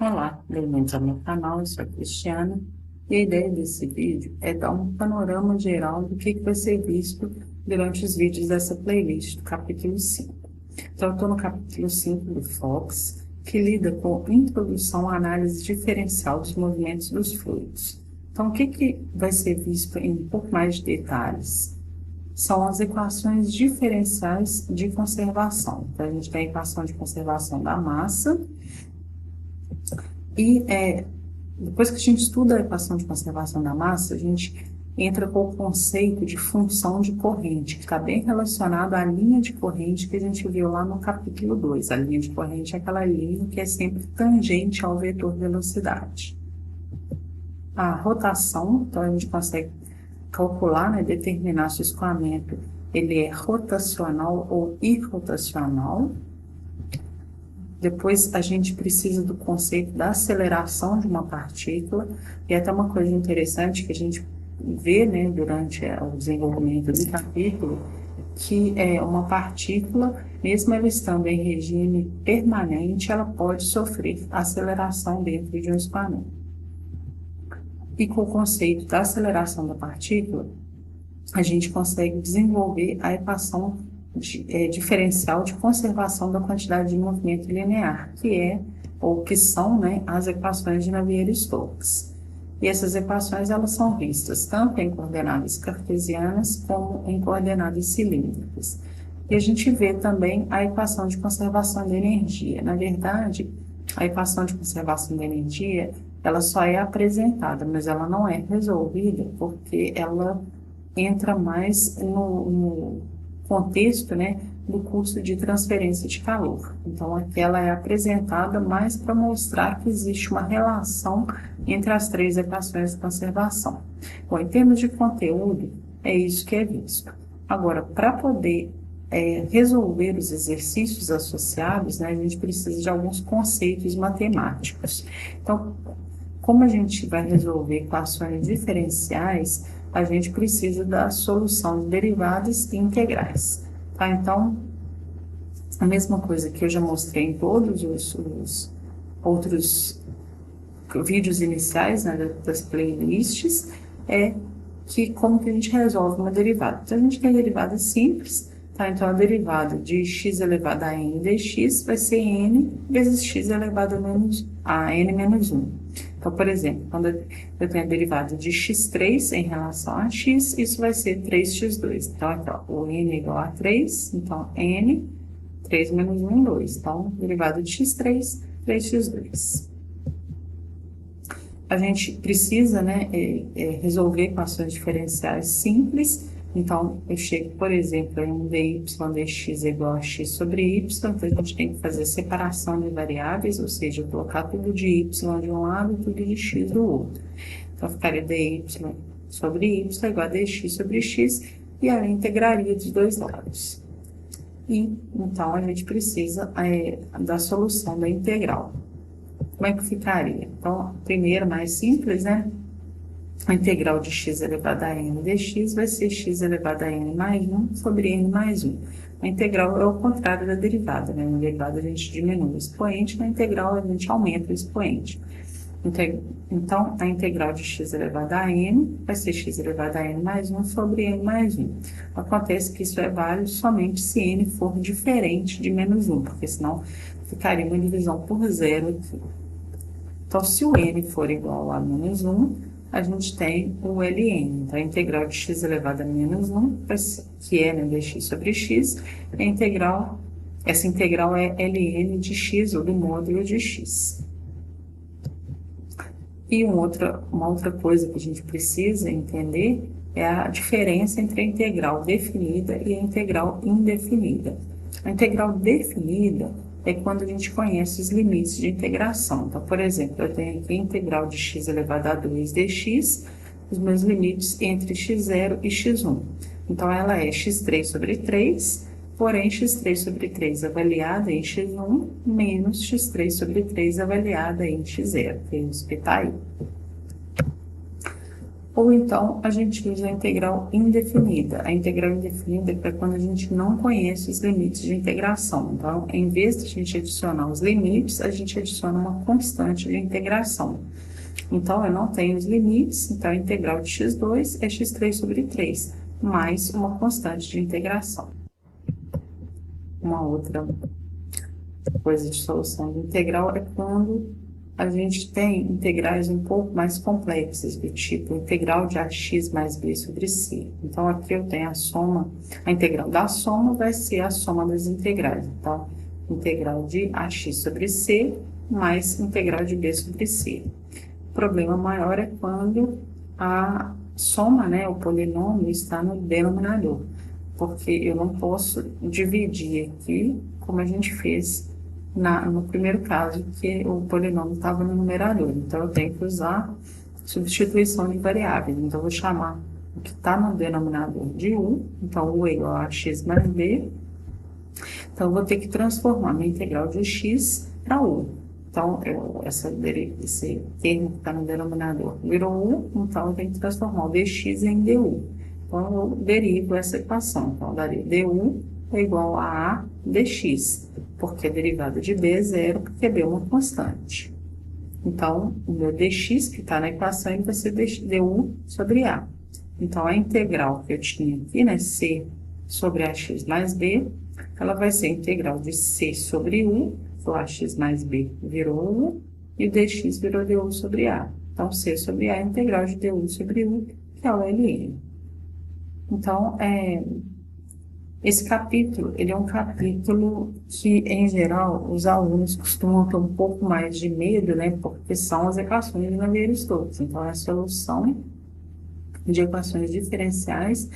Olá, bem-vindos ao meu canal, eu sou a Cristiana e a ideia desse vídeo é dar um panorama geral do que vai ser visto durante os vídeos dessa playlist do capítulo 5. Então, eu estou no capítulo 5 do Fox, que lida com introdução à análise diferencial dos movimentos dos fluidos. Então, o que vai ser visto em um pouco mais de detalhes? São as equações diferenciais de conservação. Então, a gente tem a equação de conservação da massa e depois que a gente estuda a equação de conservação da massa, a gente entra com o conceito de função de corrente, que está bem relacionado à linha de corrente que a gente viu lá no capítulo 2. A linha de corrente é aquela linha que é sempre tangente ao vetor velocidade. A rotação, então a gente consegue calcular, né, determinar se o escoamento ele é rotacional ou irrotacional. Depois a gente precisa do conceito da aceleração de uma partícula, e até uma coisa interessante que a gente vê, né, durante o desenvolvimento do capítulo, que uma partícula, mesmo ela estando em regime permanente, ela pode sofrer aceleração dentro de um escoamento. E com o conceito da aceleração da partícula, a gente consegue desenvolver a equação diferencial de conservação da quantidade de movimento linear, que são, né, as equações de Navier-Stokes. E essas equações elas são vistas tanto em coordenadas cartesianas como em coordenadas cilíndricas. E a gente vê também a equação de conservação de energia. Na verdade, a equação de conservação de energia ela só é apresentada, mas ela não é resolvida porque ela entra mais no contexto, né, do curso de transferência de calor. Então, aqui ela é apresentada mais para mostrar que existe uma relação entre as três equações de conservação. Bom, em termos de conteúdo, é isso que é visto. Agora, para poder resolver os exercícios associados, né, a gente precisa de alguns conceitos matemáticos. Então, como a gente vai resolver equações diferenciais, a gente precisa da solução de derivadas e integrais. Tá? Então, a mesma coisa que eu já mostrei em todos os outros vídeos iniciais, né, das playlists, é que como que a gente resolve uma derivada. Então, a gente tem derivada simples, tá? Então, a derivada de x elevado a n dx vai ser n vezes x elevado a n menos 1. Então, por exemplo, quando eu tenho a derivada de x3 em relação a x, isso vai ser 3x2. Então, aqui, ó, o n é igual a 3, então n, 3 menos 1, 2. Então, derivada de x3, 3x2. A gente precisa, né, resolver equações diferenciais simples. Então, eu chego, por exemplo, em um dy dx é igual a x sobre y, então a gente tem que fazer separação de variáveis, ou seja, colocar tudo de y de um lado e tudo de x do outro. Então, ficaria dy sobre y igual a dx sobre x, e ela integraria dos dois lados. E, então, a gente precisa da solução da integral. Como é que ficaria? Então, primeiro, mais simples, né? A integral de x elevado a n dx vai ser x elevado a n mais 1 sobre n mais 1. A integral é o contrário da derivada, né? Na derivada a gente diminui o expoente, na integral a gente aumenta o expoente. Então, a integral de x elevado a n vai ser x elevado a n mais 1 sobre n mais 1. Acontece que isso é válido somente se n for diferente de menos 1, porque senão ficaria uma divisão por zero aqui. Então, se o n for igual a menos 1, a gente tem o ln. Então, a integral de x elevado a menos 1, que é, né, dx sobre x, essa integral é ln de x, ou do módulo de x. E uma outra coisa que a gente precisa entender é a diferença entre a integral definida e a integral indefinida. A integral definida é quando a gente conhece os limites de integração. Então, por exemplo, eu tenho aqui a integral de x elevado a 2 dx, os meus limites entre x0 e x1. Então, ela é x3 sobre 3, porém x3 sobre 3 avaliada em x1 menos x3 sobre 3 avaliada em x0. Que é isso que está aí. ou então a gente usa a integral indefinida. A integral indefinida é quando a gente não conhece os limites de integração. Então, em vez de a gente adicionar os limites, a gente adiciona uma constante de integração. Então, eu não tenho os limites, então a integral de x2 é x3 sobre 3, mais uma constante de integração. Uma outra coisa de solução de integral é quando a gente tem integrais um pouco mais complexas, do tipo integral de ax mais b sobre c. Então, aqui eu tenho a soma, a integral da soma vai ser a soma das integrais. Então, integral de ax sobre c mais integral de b sobre c. O problema maior é quando a soma, né, o polinômio, está no denominador, porque eu não posso dividir aqui, como a gente fez no primeiro caso, que o polinômio estava no numerador. Então, eu tenho que usar substituição de variáveis. Então, eu vou chamar o que está no denominador de u. Então, u é igual a x mais b. Então, eu vou ter que transformar minha integral de x para u. Então, esse termo que está no denominador virou u, então eu tenho que transformar o dx em du. Então, eu derivo essa equação. Então, eu daria du é igual a dx, porque a derivada de b é zero, porque b é uma constante. Então, o meu dx, que está na equação, ele vai ser du sobre a. Então, a integral que eu tinha aqui, né, c sobre ax mais b, ela vai ser a integral de c sobre u, o ax mais b virou u, e o dx virou du sobre a. Então, c sobre a é a integral de du sobre u, que é o ln. Então, esse capítulo, ele é um capítulo que, em geral, os alunos costumam ter um pouco mais de medo, né, porque são as equações de Navier-Stokes. Então, é a solução de equações diferenciais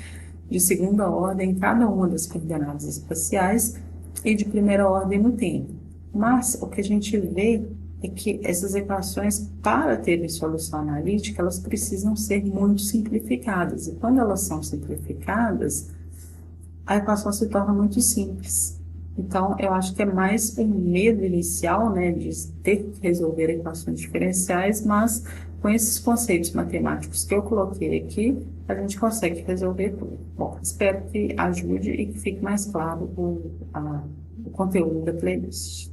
de segunda ordem em cada uma das coordenadas espaciais e de primeira ordem no tempo. Mas o que a gente vê é que essas equações, para terem solução analítica, elas precisam ser muito simplificadas. E quando elas são simplificadas, a equação se torna muito simples. Então, eu acho que é mais um medo inicial, né, de ter que resolver equações diferenciais, mas com esses conceitos matemáticos que eu coloquei aqui, a gente consegue resolver tudo. Bom, espero que ajude e que fique mais claro o conteúdo da playlist.